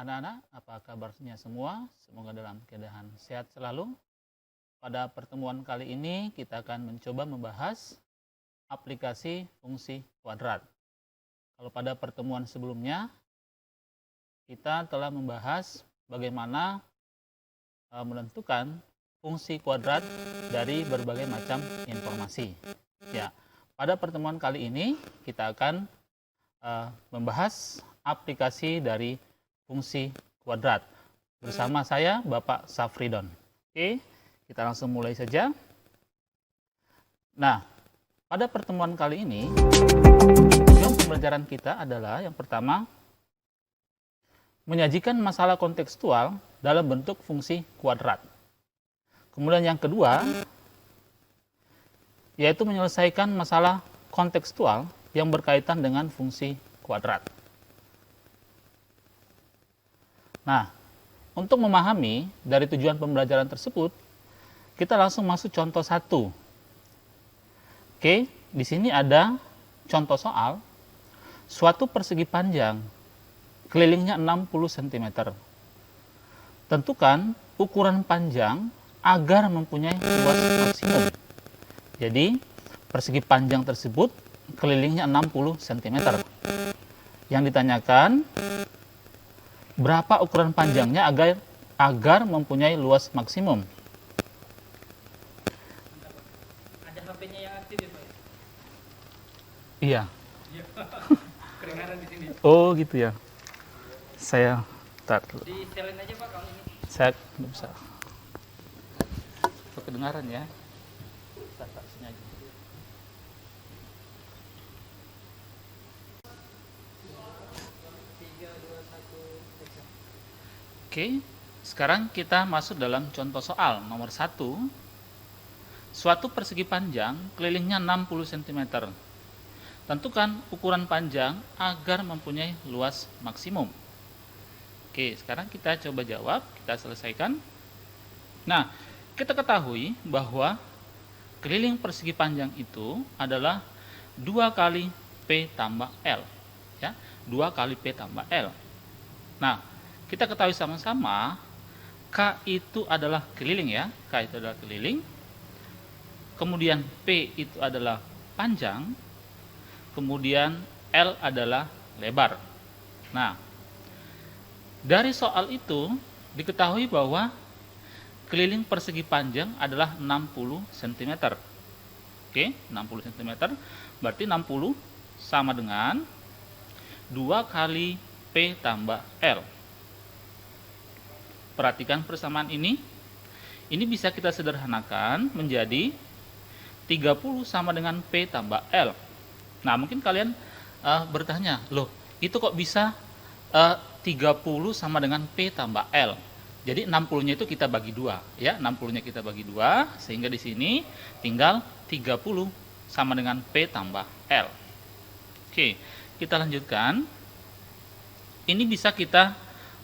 anak-anak, apa kabarnya semua? Semoga dalam keadaan sehat selalu. Pada pertemuan kali ini kita akan mencoba membahas aplikasi fungsi kuadrat. Kalau pada pertemuan sebelumnya kita telah membahas bagaimana menentukan fungsi kuadrat dari berbagai macam informasi. Ya, pada pertemuan kali ini kita akan membahas aplikasi dari fungsi kuadrat bersama saya Bapak Safridon. Oke, kita langsung mulai saja. Nah, pada pertemuan kali ini tujuan pembelajaran kita adalah yang pertama menyajikan masalah kontekstual dalam bentuk fungsi kuadrat. Kemudian yang kedua yaitu menyelesaikan masalah kontekstual yang berkaitan dengan fungsi kuadrat. Nah, untuk memahami dari tujuan pembelajaran tersebut, kita langsung masuk contoh 1. Oke, di sini ada contoh soal, suatu persegi panjang, kelilingnya 60 cm. Tentukan ukuran panjang agar mempunyai luas maksimum. Jadi, persegi panjang tersebut kelilingnya 60 cm. Yang ditanyakan, berapa ukuran panjangnya agar mempunyai luas maksimum? Ada HP-nya yang aktif ya, Pak? Iya. Kedengaran di sini. Oh gitu ya. Saya tar dulu. Di setelin aja, Pak, kalau ini. Saya nggak bisa. Untuk kedengaran ya. Saya taruh sini aja. Oke, sekarang kita masuk dalam contoh soal nomor 1. Suatu persegi panjang kelilingnya 60 cm. Tentukan ukuran panjang agar mempunyai luas maksimum. Oke, sekarang kita coba jawab, kita selesaikan. Nah, kita ketahui bahwa keliling persegi panjang itu adalah 2 kali P tambah L. Ya, 2 kali P tambah L. Nah, kita ketahui sama-sama K itu adalah keliling ya, K itu adalah keliling. Kemudian P itu adalah panjang. Kemudian L adalah lebar. Nah, dari soal itu diketahui bahwa keliling persegi panjang adalah 60 cm. Oke, 60 cm. Berarti 60 sama dengan 2 kali P tambah L. Perhatikan persamaan ini. Ini bisa kita sederhanakan menjadi 30 sama dengan P tambah L. Nah, mungkin kalian bertanya, loh, itu kok bisa 30 sama dengan P tambah L? Jadi 60-nya itu kita bagi 2, ya. 60-nya kita bagi 2, sehingga di sini tinggal 30 sama dengan P tambah L. Oke, kita lanjutkan. Ini bisa kita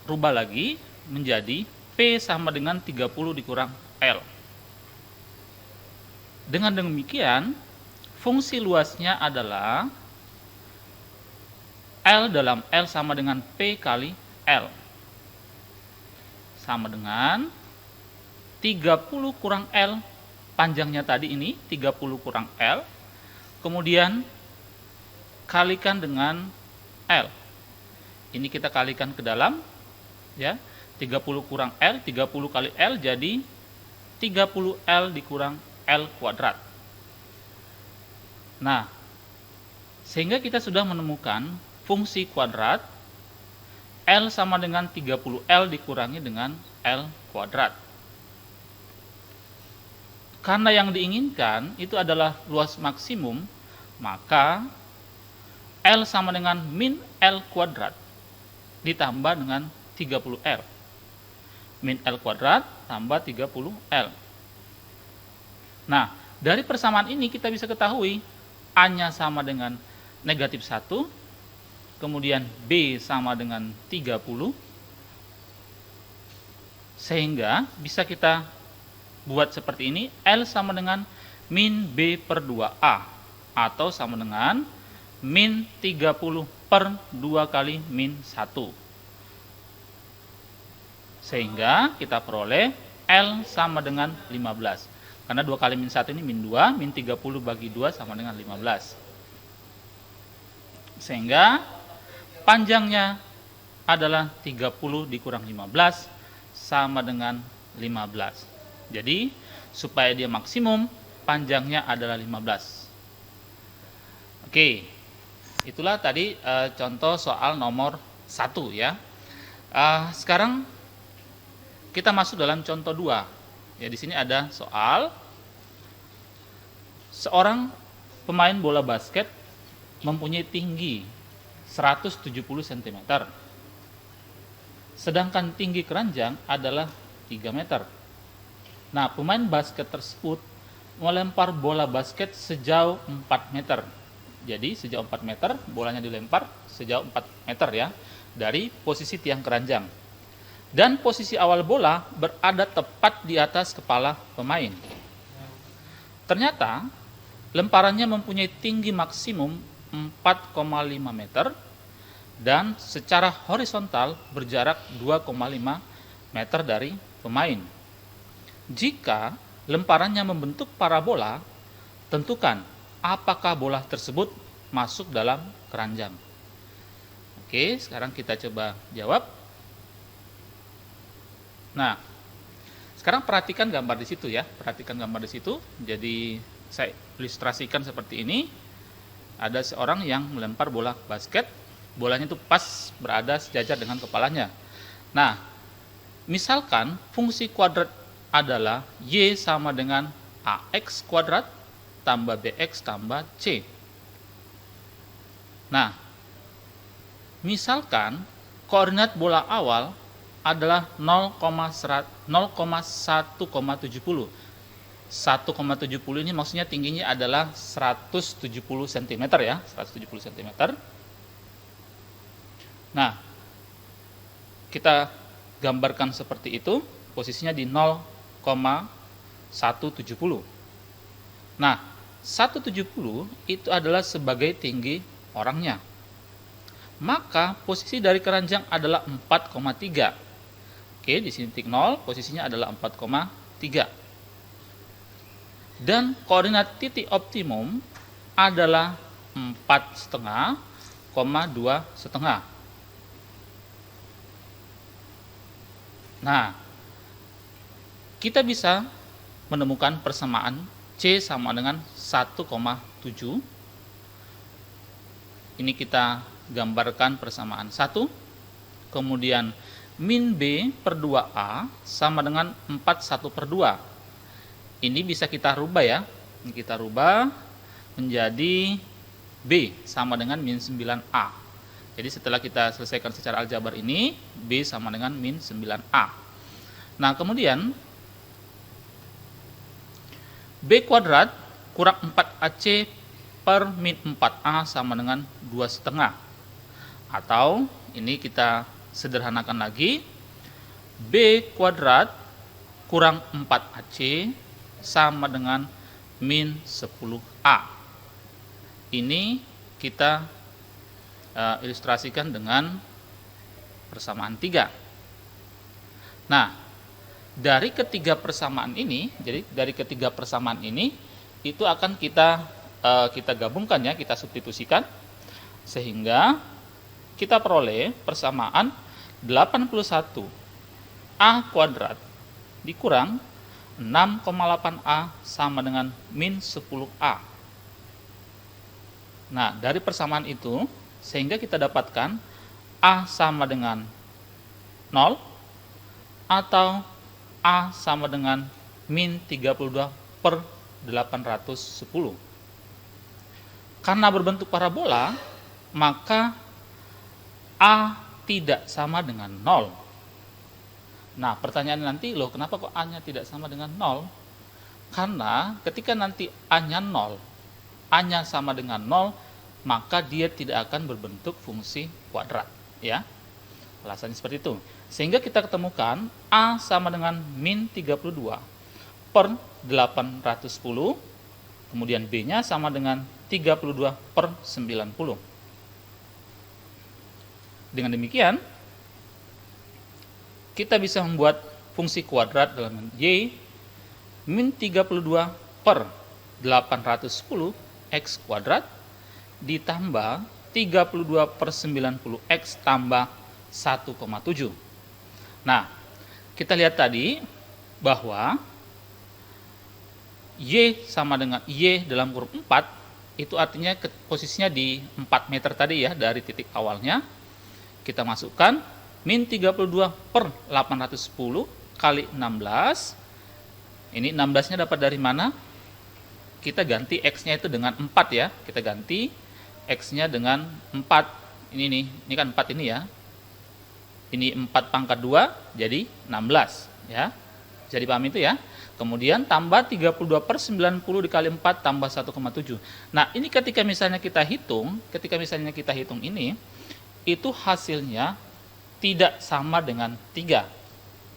rubah lagi menjadi P sama dengan 30 dikurang L. Dengan demikian, fungsi luasnya adalah L dalam L sama dengan P kali L. Sama dengan 30 kurang L, panjangnya tadi ini 30 kurang L, kemudian kalikan dengan L. Ini kita kalikan ke dalam, ya. 30 kurang L, 30 kali L jadi 30L dikurang L kuadrat. Nah, sehingga kita sudah menemukan fungsi kuadrat L sama dengan 30L dikurangi dengan L kuadrat. Karena yang diinginkan itu adalah luas maksimum, maka L sama dengan min L kuadrat ditambah dengan 30L. Min L kuadrat tambah 30L. Nah, dari persamaan ini kita bisa ketahui A-nya sama dengan negatif 1, kemudian B sama dengan 30, sehingga bisa kita buat seperti ini, L sama dengan min B per 2A, atau sama dengan min 30 per 2 kali min 1. Sehingga kita peroleh L sama dengan 15. Karena 2 kali min 1 ini min 2, min 30 bagi 2 sama dengan 15. Sehingga panjangnya adalah 30 dikurang 15 sama dengan 15. Jadi, supaya dia maksimum, panjangnya adalah 15. Oke, itulah tadi contoh soal nomor 1 ya. Sekarang kita masuk dalam contoh 2. Ya, di sini ada soal seorang pemain bola basket mempunyai tinggi 170 cm. Sedangkan tinggi keranjang adalah 3 meter. Nah, pemain basket tersebut melempar bola basket sejauh 4 meter. Jadi sejauh 4 meter bolanya dilempar sejauh 4 meter ya dari posisi tiang keranjang. Dan posisi awal bola berada tepat di atas kepala pemain. Ternyata lemparannya mempunyai tinggi maksimum 4,5 meter dan secara horizontal berjarak 2,5 meter dari pemain. Jika lemparannya membentuk parabola, tentukan apakah bola tersebut masuk dalam keranjang. Oke, sekarang kita coba jawab. Nah, sekarang perhatikan gambar di situ ya. Perhatikan gambar di situ. Jadi saya ilustrasikan seperti ini. Ada seorang yang melempar bola basket. Bolanya itu pas berada sejajar dengan kepalanya. Nah, misalkan fungsi kuadrat adalah Y sama dengan AX kuadrat tambah BX tambah C. Nah, misalkan koordinat bola awal adalah 0,170. 1,70 ini maksudnya tingginya adalah 170 cm ya, 170 cm. Nah, kita gambarkan seperti itu, posisinya di 0,170. Nah, 170 itu adalah sebagai tinggi orangnya. Maka posisi dari keranjang adalah 4,3. Oke, di sini titik 0, posisinya adalah 4,3. Dan koordinat titik optimum adalah 4,5, 2,5. Nah, kita bisa menemukan persamaan C sama dengan 1,7. Ini kita gambarkan persamaan 1. Kemudian min B per 2A sama dengan 41/2. Ini bisa kita rubah ya. Ini kita rubah menjadi B sama dengan min 9A. Jadi setelah kita selesaikan secara aljabar ini, B sama dengan min 9A. Nah, kemudian B kuadrat kurang 4AC per min 4A sama dengan 2,5. Atau ini kita sederhanakan lagi, B kuadrat kurang 4AC sama dengan min 10A. Ini kita ilustrasikan dengan persamaan 3. Nah, dari ketiga persamaan ini, itu akan kita gabungkan ya, kita substitusikan sehingga kita peroleh persamaan 81 A kuadrat dikurang 6,8A sama dengan min 10A. Nah, dari persamaan itu sehingga kita dapatkan A sama dengan 0 atau A sama dengan min 32/810. Karena berbentuk parabola, maka A tidak sama dengan 0. Nah, pertanyaan nanti, loh kenapa kok A-nya tidak sama dengan 0? Karena ketika nanti A-nya 0, A-nya sama dengan 0, maka dia tidak akan berbentuk fungsi kuadrat. Ya, alasannya seperti itu. Sehingga kita ketemukan A sama dengan min 32/810, kemudian B-nya sama dengan 32/90. Dengan demikian, kita bisa membuat fungsi kuadrat dalam Y min 32 per 810 X kuadrat ditambah 32 per 90 X tambah 1,7. Nah, kita lihat tadi bahwa Y sama dengan Y dalam kurung 4, itu artinya posisinya di 4 meter tadi ya, dari titik awalnya. Kita masukkan min 32 per 810 kali 16. Ini 16-nya dapat dari mana? Kita ganti X-nya itu dengan 4 ya. Kita ganti X-nya dengan 4. Ini kan 4 ini ya. Ini 4 pangkat 2 jadi 16 ya. Jadi paham itu ya. Kemudian tambah 32 per 90 dikali 4 tambah 1,7. Nah, ini ketika misalnya kita hitung ini, itu hasilnya tidak sama dengan 3.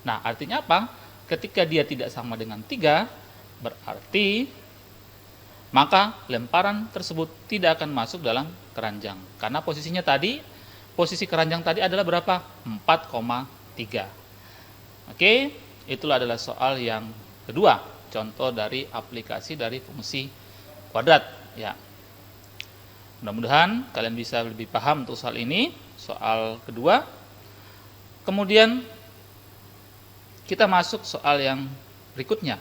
Nah, artinya apa? Ketika dia tidak sama dengan 3, berarti maka lemparan tersebut tidak akan masuk dalam keranjang. Karena posisinya tadi, posisi keranjang tadi adalah berapa? 4,3. Oke, itulah adalah soal yang kedua, contoh dari aplikasi dari fungsi kuadrat ya. Mudah-mudahan kalian bisa lebih paham untuk soal ini, soal kedua. Kemudian kita masuk soal yang berikutnya,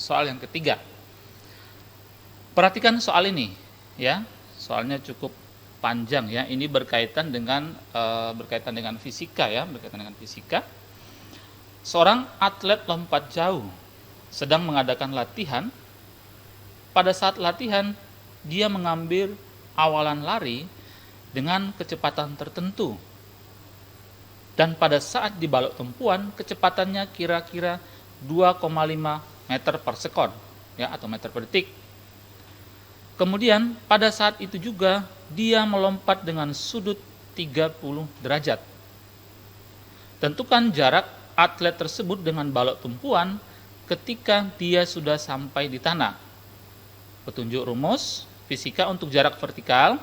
soal yang ketiga. Perhatikan soal ini ya, soalnya cukup panjang ya. Ini berkaitan dengan fisika ya, berkaitan dengan fisika. Seorang atlet lompat jauh sedang mengadakan latihan. Pada saat latihan, dia mengambil awalan lari dengan kecepatan tertentu. Dan pada saat di balok tumpuan, kecepatannya kira-kira 2,5 meter per sekon ya, atau meter per detik. Kemudian pada saat itu juga dia melompat dengan sudut 30 derajat. Tentukan jarak atlet tersebut dengan balok tumpuan ketika dia sudah sampai di tanah. Petunjuk rumus fisika untuk jarak vertikal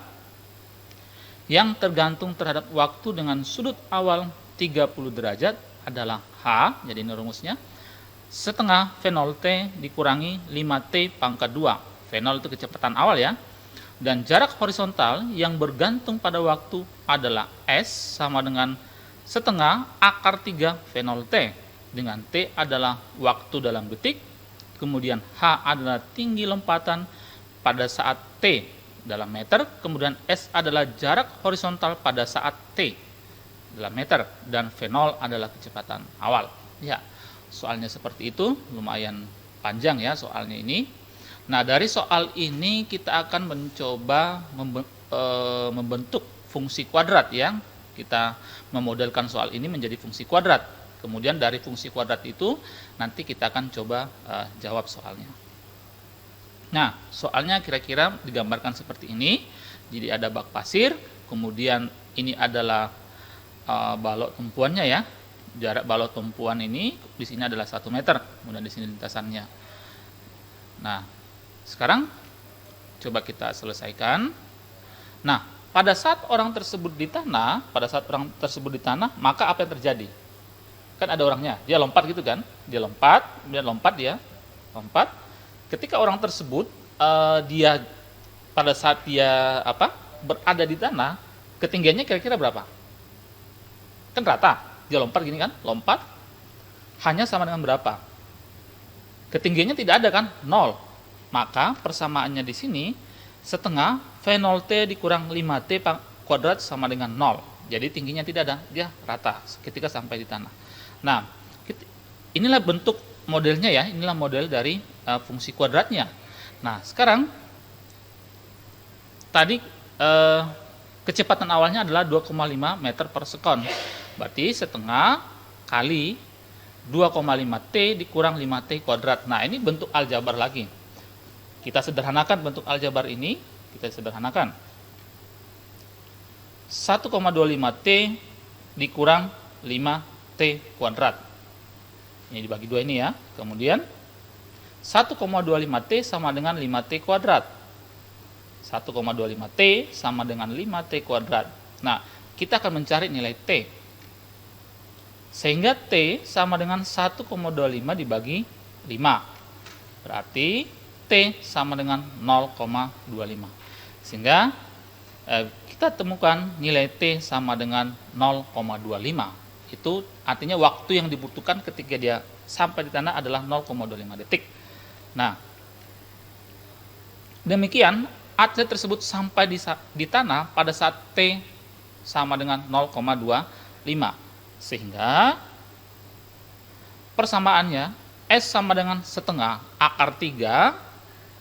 yang tergantung terhadap waktu dengan sudut awal 30 derajat adalah H, jadi ini rumusnya, setengah V0T dikurangi 5T pangkat 2. V0 itu kecepatan awal ya. Dan jarak horizontal yang bergantung pada waktu adalah S sama dengan setengah akar 3 V0T. Dengan T adalah waktu dalam detik, kemudian H adalah tinggi lompatan pada saat T dalam meter, kemudian S adalah jarak horizontal pada saat T dalam meter, dan V0 adalah kecepatan awal. Ya, soalnya seperti itu, lumayan panjang ya soalnya ini. Nah, dari soal ini kita akan mencoba membentuk fungsi kuadrat ya. Kita memodelkan soal ini menjadi fungsi kuadrat. Kemudian dari fungsi kuadrat itu nanti kita akan coba jawab soalnya. Nah, soalnya kira-kira digambarkan seperti ini. Jadi ada bak pasir, kemudian ini adalah balok tumpuannya ya. Jarak balok tumpuan ini di sini adalah 1 meter, kemudian di sini lintasannya. Nah, sekarang coba kita selesaikan. Nah, pada saat orang tersebut di tanah, maka apa yang terjadi? Kan ada orangnya, dia lompat gitu kan, dia lompat. Ketika orang tersebut dia pada saat dia berada di tanah, ketinggiannya kira-kira berapa? Kan rata, dia lompat gini kan, lompat hanya sama dengan berapa? Ketinggiannya tidak ada kan, 0. Maka persamaannya di sini setengah V0T dikurang 5T kuadrat sama dengan 0. Jadi tingginya tidak ada, dia rata ketika sampai di tanah. Nah, inilah bentuk modelnya ya, inilah model dari fungsi kuadratnya. Nah, sekarang tadi kecepatan awalnya adalah 2,5 meter per sekon. Berarti setengah kali 2,5T dikurang 5T kuadrat. Nah, ini bentuk aljabar lagi. Kita sederhanakan bentuk aljabar ini, 1,25T dikurang 5T kuadrat. Ini dibagi 2 ini ya. Kemudian 1,25T sama dengan 5T kuadrat. 1,25T sama dengan 5T kuadrat. Nah, kita akan mencari nilai T. Sehingga T sama dengan 1,25 dibagi 5. Berarti T sama dengan 0,25. Sehingga kita temukan nilai T sama dengan 0,25. Itu artinya waktu yang dibutuhkan ketika dia sampai di tanah adalah 0,25 detik. Nah, demikian atlet tersebut sampai di tanah pada saat T sama dengan 0,25. Sehingga persamaannya S sama dengan setengah akar 3,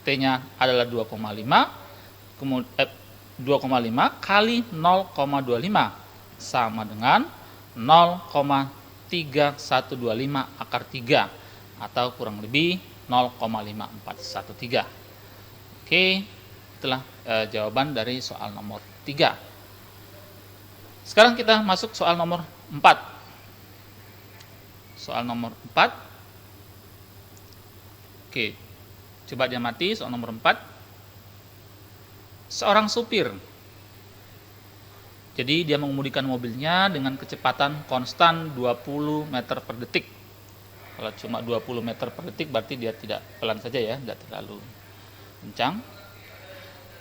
T-nya adalah 2,5, kemudian 2,5 kali 0,25 sama dengan 0,3125 akar 3 atau kurang lebih 0,5413. Oke, itulah jawaban dari soal nomor 3. Sekarang kita masuk soal nomor 4. Soal nomor 4. Oke, coba diamati soal nomor 4. Seorang supir. Jadi dia mengemudikan mobilnya dengan kecepatan konstan 20 meter per detik. Kalau cuma 20 meter per detik berarti dia tidak pelan saja ya, tidak terlalu kencang.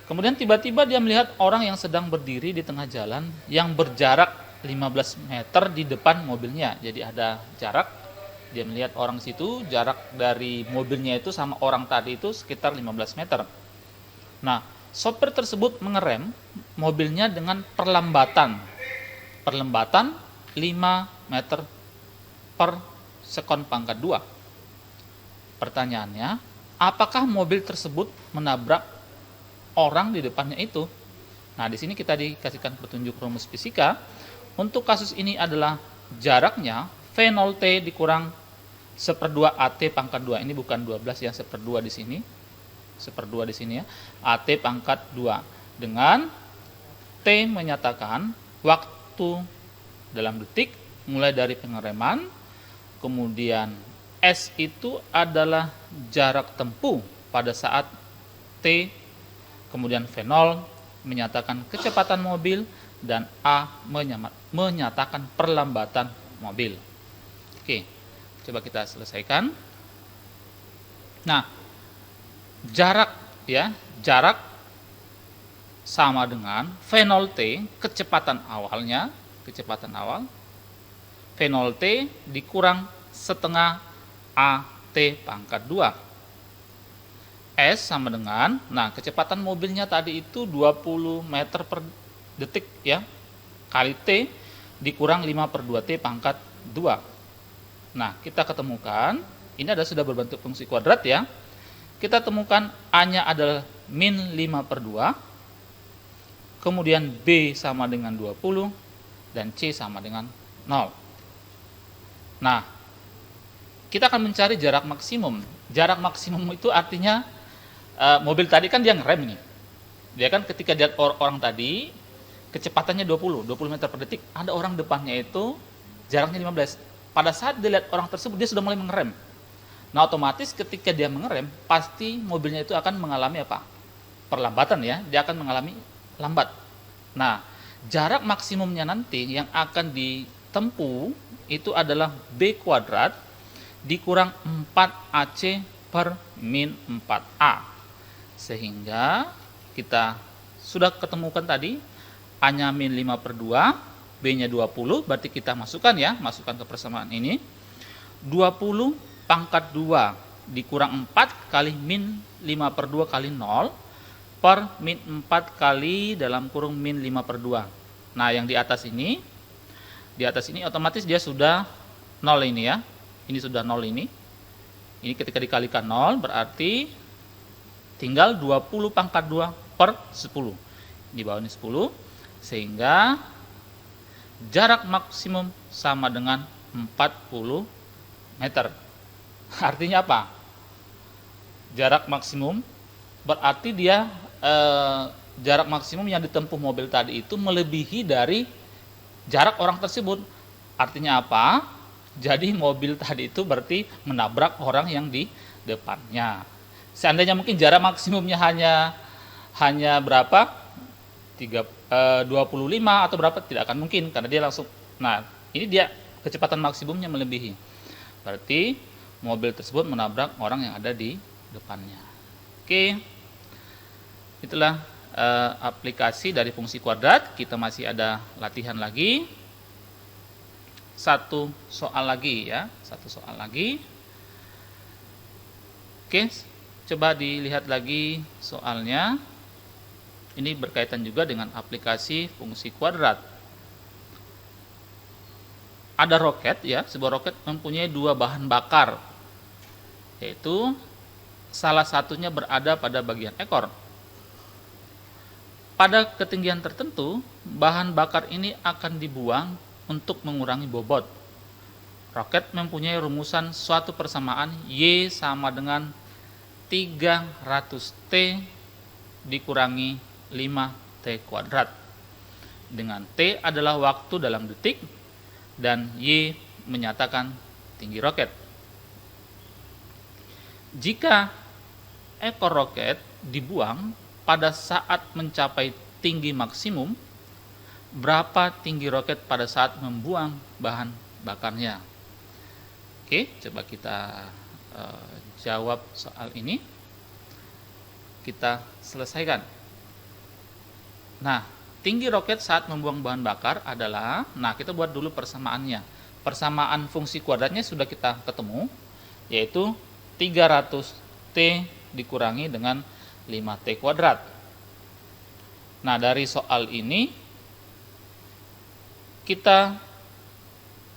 Kemudian tiba-tiba dia melihat orang yang sedang berdiri di tengah jalan yang berjarak 15 meter di depan mobilnya. Jadi ada jarak, dia melihat orang situ, jarak dari mobilnya itu sama orang tadi itu sekitar 15 meter. Nah, sopir tersebut mengerem mobilnya dengan perlambatan 5 meter per sekon pangkat 2. Pertanyaannya, apakah mobil tersebut menabrak orang di depannya itu? Nah, di sini kita dikasihkan petunjuk rumus fisika. Untuk kasus ini adalah jaraknya V0T dikurang 1/2 AT pangkat 2. Ini bukan 12 ya, 1/2 di sini. 1/2 di sini ya. AT pangkat 2 dengan T menyatakan waktu dalam detik mulai dari pengereman, kemudian S itu adalah jarak tempuh pada saat T, kemudian V0 menyatakan kecepatan mobil, dan A menyatakan perlambatan mobil. Oke, coba kita selesaikan. Nah, jarak sama dengan V0T, kecepatan awal, V0T dikurang setengah AT pangkat 2. S sama dengan, nah kecepatan mobilnya tadi itu 20 meter per detik ya, kali T dikurang 5/2 T pangkat 2. Nah, kita ketemukan, ini ada sudah berbentuk fungsi kuadrat ya. Kita temukan A-nya adalah min 5/2, kemudian B sama dengan 20, dan C sama dengan 0. Nah, kita akan mencari jarak maksimum. Jarak maksimum itu artinya mobil tadi kan dia ngerem nih. Dia kan ketika lihat orang tadi, kecepatannya 20 meter per detik. Ada orang depannya itu jaraknya 15. Pada saat dia lihat orang tersebut, dia sudah mulai mengerem. Nah, otomatis ketika dia mengerem, pasti mobilnya itu akan mengalami apa? Perlambatan ya, dia akan mengalami lambat. Nah, jarak maksimumnya nanti yang akan ditempuh itu adalah B kuadrat dikurang 4AC per min 4A. Sehingga kita sudah ketemukan tadi, A-nya min 5/2, B-nya 20, berarti kita masukkan ke persamaan ini. 20 pangkat 2 dikurang 4 kali min 5/2 kali 0 per min 4 kali dalam kurung min 5/2. Nah, yang di atas ini otomatis dia sudah 0 ini ya. Ini sudah 0 ini. Ini ketika dikalikan 0 berarti tinggal 20 pangkat 2 per 10. Di bawah ini 10. Sehingga jarak maksimum sama dengan 40 meter. Artinya apa? Jarak maksimum berarti dia jarak maksimum yang ditempuh mobil tadi itu melebihi dari jarak orang tersebut. Artinya apa? Jadi mobil tadi itu berarti menabrak orang yang di depannya. Seandainya mungkin jarak maksimumnya hanya berapa? 25 atau berapa, tidak akan mungkin karena dia langsung. Nah, ini dia kecepatan maksimumnya melebihi. Berarti mobil tersebut menabrak orang yang ada di depannya. Oke, itulah aplikasi dari fungsi kuadrat. Kita masih ada latihan lagi. Satu soal lagi ya, satu soal lagi. Oke, coba dilihat lagi soalnya. Ini berkaitan juga dengan aplikasi fungsi kuadrat. Ada roket ya, sebuah roket mempunyai dua bahan bakar, yaitu salah satunya berada pada bagian ekor. Pada ketinggian tertentu, bahan bakar ini akan dibuang untuk mengurangi bobot. Roket mempunyai rumusan suatu persamaan Y sama dengan 300T dikurangi 5T kuadrat. Dengan T adalah waktu dalam detik dan Y menyatakan tinggi roket. Jika ekor roket dibuang pada saat mencapai tinggi maksimum, berapa tinggi roket pada saat membuang bahan bakarnya? Oke, coba kita jawab soal ini. Kita selesaikan. Nah, tinggi roket saat membuang bahan bakar adalah, nah kita buat dulu persamaannya. Persamaan fungsi kuadratnya sudah kita ketemu, yaitu 300T dikurangi dengan 5T kuadrat. Nah, dari soal ini kita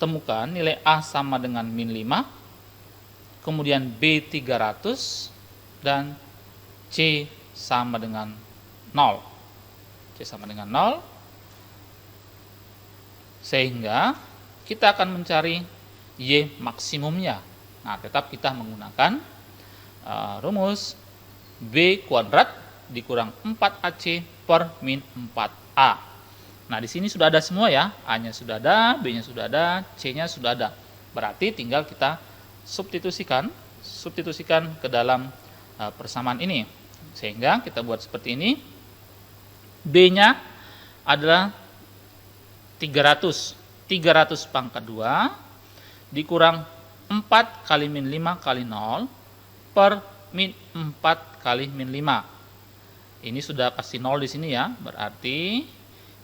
temukan nilai A sama dengan min 5, kemudian B 300, dan C sama dengan 0. C sama dengan 0. Sehingga kita akan mencari Y maksimumnya. Nah, tetap kita menggunakan rumus B kuadrat dikurang 4AC per min 4A. Nah, di sini sudah ada semua ya. A-nya sudah ada, B-nya sudah ada, C-nya sudah ada. Berarti tinggal kita substitusikan ke dalam persamaan ini. Sehingga kita buat seperti ini. B-nya adalah 300. 300 pangkat 2 dikurang 4 kali min 5 kali 0 per min 4 kali min 5. Ini sudah pasti 0 di sini ya. Berarti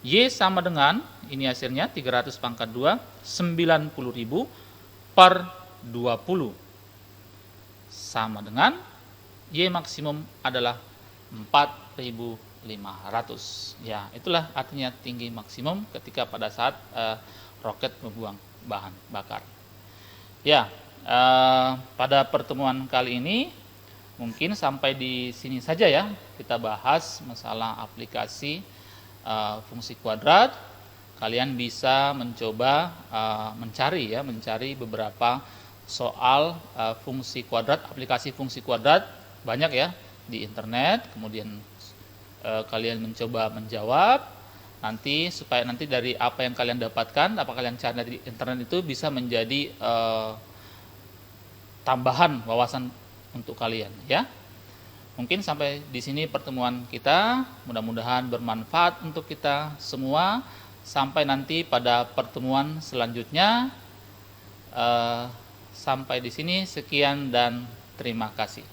Y sama dengan, ini hasilnya 300 pangkat 2, 90.000 per 20. Sama dengan Y maksimum adalah 4.500. Ya, itulah artinya tinggi maksimum ketika pada saat roket membuang bahan bakar. Ya, pada pertemuan kali ini mungkin sampai di sini saja ya. Kita bahas masalah aplikasi fungsi kuadrat. Kalian bisa mencoba mencari beberapa soal fungsi kuadrat, aplikasi fungsi kuadrat banyak ya di internet. Kemudian kalian mencoba menjawab nanti, supaya nanti dari apa yang kalian dapatkan, apa kalian cari di internet itu bisa menjadi tambahan wawasan untuk kalian ya. Mungkin sampai di sini pertemuan kita, mudah-mudahan bermanfaat untuk kita semua. Sampai nanti pada pertemuan selanjutnya. Sampai di sini, sekian dan terima kasih.